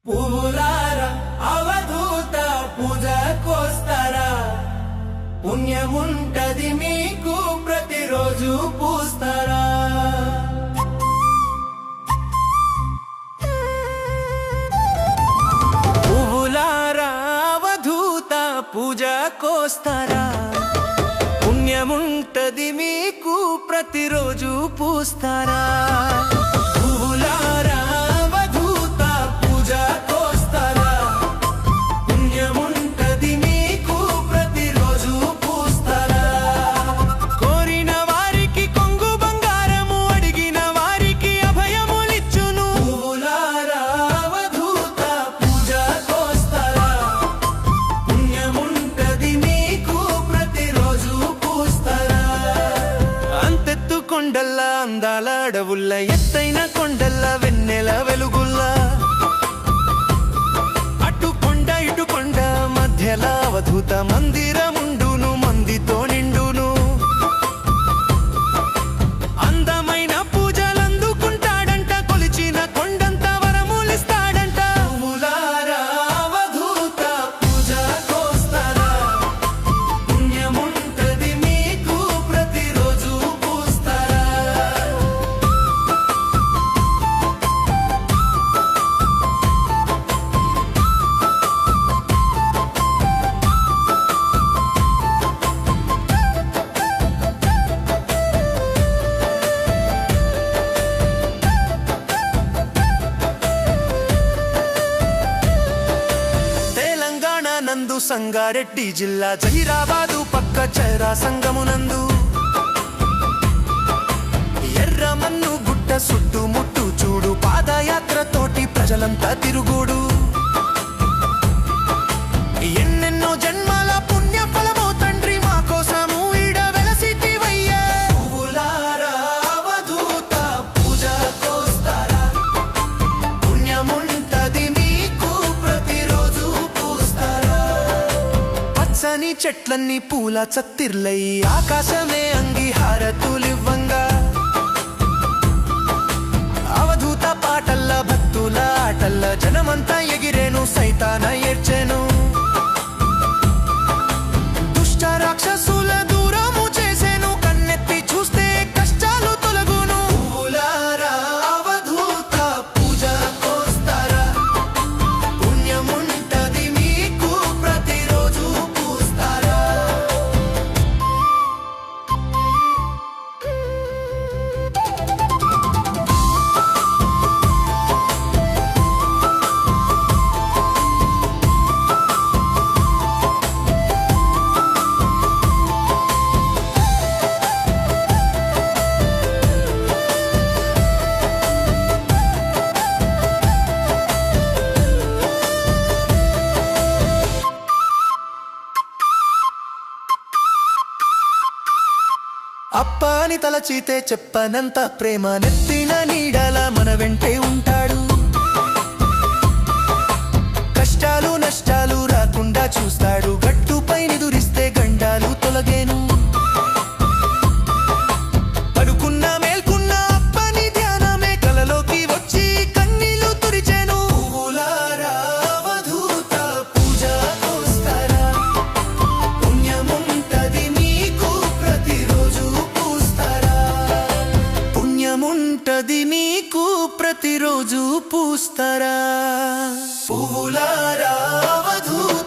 పువ్వులారా అవధూత పూజకొస్తారా? పుణ్యముంటది మీకు ప్రతిరోజు పూస్తారా? పువ్వులారా అవధూత పూజకొస్తారా? పుణ్యముంటది మీకు ప్రతిరోజు పూస్తారా? కొండల్ల అందాల అడవుల్ల ఎత్తైన కొండల్ల వెన్నెల వెలుగుల్ల అటు కొండ ఇటు కొండ మధ్యల అవధూత మందిరముండును మందితో నిండును అందమైన పూజలందుకుంటాడంట కొలిచిన కొండంత వరములిస్తాడంట పువ్వులారా అవధూత పూజకొస్తారా? పుణ్యముంటది మీకు ప్రతిరోజు నందు సంగారెడ్డి జిల్లా జహీరాబాదు పక్క చైరా సంగమునందు ఎర్రమన్ను గుట్ట సుట్టుముట్టు చూడు పాదయాత్రతోటి ప్రజలంతా తిరుగుడు ఎన్నెన్నో జన్మాల పుణ్య ఫలమో తండ్రి మా కోసము ఈడ వెలసితివయ్యా. పువ్వులారా అవధూత పూజకొస్తారా? పుణ్యముంటది మీకు ప్రతిరోజు పచ్చని చెట్లన్నీ పూల చత్తిర్లై ఆకాశమే అంగీహారతులివ్వంగా అవధూత పాటల్ల భక్తుల ఆటల్ల జనమంతా ఎగిరేను సైతాన ఏడ్చెను దుష్ట రాక్షసుల దూరము చేసేను కన్నెత్తి చూస్తే కష్టాలు తొలగును. పువ్వులారా అవధూత పూజకొస్తారా? పుణ్యముంటది మీకు ప్రతిరోజు అప్పాని తలచితే చెప్పనంత ప్రేమ నెత్తిన నీడల మన వెంటే ఉంటాడు కష్టాలు నష్టాలు రాకుండా చూస్తాడు గట్టుపై నిదురిస్తే గండాలు తొలగేను పడుకున్న మేల్కున్న అప్పని ధ్యానమే కలలోకి వచ్చి కన్నీళ్లు తుడిచెను. పువ్వులారా అవధూత పూజకొస్తారా? పుణ్యముంటది మీకు ప్రతిరోజు పుణ్యముంటది మీకు ప్రతిరోజు పూస్తారా? పువ్వులారా అవధూత